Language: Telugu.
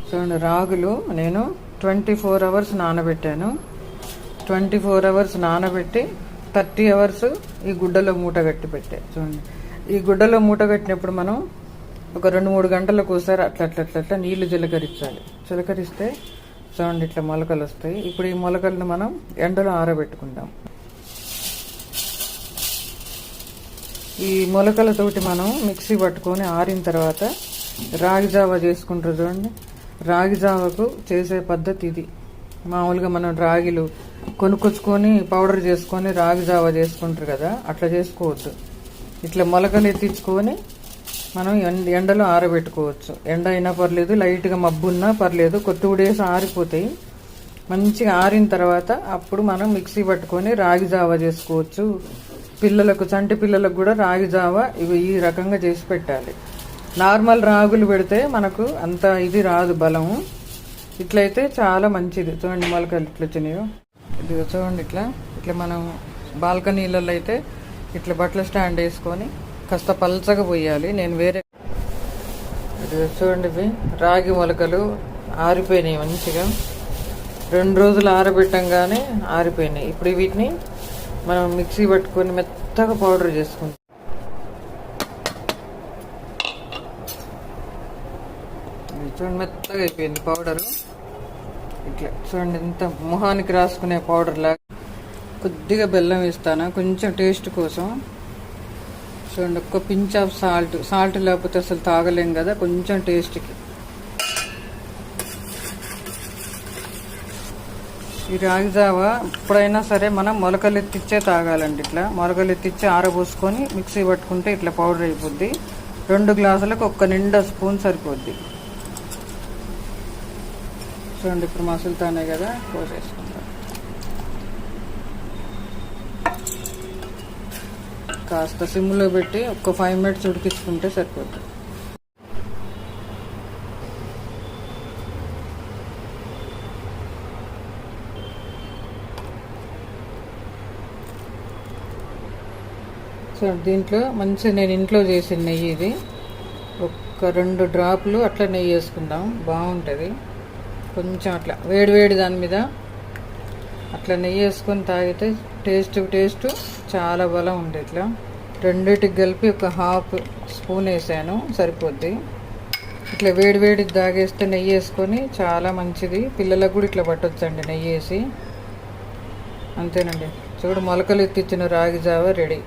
చూడండి, రాగులు నేను 24 అవర్స్ నానబెట్టాను. 24 అవర్స్ నానబెట్టి 30 అవర్స్ ఈ గుడ్డలో మూట కట్టి పెట్టా. చూడండి, ఈ గుడ్డలో మూట కట్టినప్పుడు మనం ఒక 2-3 గంటలకు ఒకసారి అట్లా నీళ్లు చిలకరించాలి. చిలకరిస్తే చూడండి ఇట్లా మొలకలు వస్తాయి. ఇప్పుడు ఈ మొలకలను మనం ఎండలో ఆరబెట్టుకుందాం. ఈ మొలకలతోటి మనం మిక్సీ పట్టుకొని ఆరిన తర్వాత రాగి జావ చేసుకుంటారు. చూడండి, రాగి జావకు చేసే పద్ధతి ఇది. మామూలుగా మనం రాగిలు కొనుక్కొచ్చుకొని పౌడర్ చేసుకొని రాగి జావ చేసుకుంటారు కదా, అట్లా చేసుకోవద్దు. ఇట్లా మొలకలు ఎత్తించుకొని మనం ఎండలో ఆరబెట్టుకోవచ్చు. ఎండ అయినా పర్లేదు, లైట్గా మబ్బు ఉన్నా పర్లేదు, కొద్ది డేస్ ఆరిపోతాయి. మంచిగా ఆరిన తర్వాత అప్పుడు మనం మిక్సీ పట్టుకొని రాగి జావ చేసుకోవచ్చు. పిల్లలకు, చంటి పిల్లలకు కూడా రాగి జావ ఈ రకంగా చేసి పెట్టాలి. నార్మల్ రాగులు పెడితే మనకు అంత ఇది రాదు బలము. ఇట్లయితే చాలా మంచిది. చూడండి మొలకలు ఇట్లా వచ్చినాయో. ఇది చూడండి, ఇట్లా మనం బాల్కనీలలో అయితే ఇట్లా బట్టల స్టాండ్ వేసుకొని కాస్త పల్చగా పోయాలి. నేను వేరే ఇది చూడండి, ఇవి రాగి మొలకలు ఆరిపోయినాయి మంచిగా. 2 రోజులు ఆరబెట్టంగానే ఆరిపోయినాయి. ఇప్పుడు వీటిని మనం మిక్సీ పట్టుకొని మెత్తగా పౌడర్ చేసుకుంటాం. చూడండి, మెత్తగా అయిపోయింది పౌడరు. ఇట్లా చూడండి, ఎంత మొహానికి రాసుకునే పౌడర్ లాగా. కొద్దిగా బెల్లం వేస్తాను కొంచెం టేస్ట్ కోసం. చూడండి, ఒక్క పించ్ ఆఫ్ సాల్ట్ లేకపోతే అసలు తాగలేం కదా, కొంచెం టేస్ట్కి. ఈ రాగి జావ ఎప్పుడైనా సరే మనం మొలకలు ఎత్తిచ్చే తాగాలండి. ఇట్లా మొలకలు ఎత్తిచ్చి ఆరబోసుకొని మిక్సీ పట్టుకుంటే ఇట్లా పౌడర్ అయిపోద్ది. 2 గ్లాసులకు 1 నిండా స్పూన్ సరిపోద్ది. చూడండి, ఇప్పుడు మసులుతానే కదా, పోసేసుకుంటాం. కాస్త సిమ్లో పెట్టి ఒక 5 మినిట్స్ ఉడికించుకుంటే సరిపోద్ది. సో దీంట్లో మంచి నేను ఇంట్లో చేసిన నెయ్యి ఇది. ఒక 2 డ్రాపులు అట్లా నెయ్యి వేసుకుందాం, బాగుంటుంది. కొంచెం అట్లా వేడివేడి దాని మీద అట్లా నెయ్యి వేసుకొని తాగితే టేస్ట్ చాలా బలం ఉంటుంది. ఇట్లా రెండిటికి కలిపి ఒక 1/2 స్పూన్ వేసాను, సరిపోద్ది. ఇట్లా వేడివేడి తాగేస్తే నెయ్యి వేసుకొని చాలా మంచిది. పిల్లలకు కూడా ఇట్లా పట్టొచ్చండి నెయ్యి వేసి. అంతేనండి. చూడు, మొలకలు ఎత్తిచ్చిన రాగి జావ రెడీ.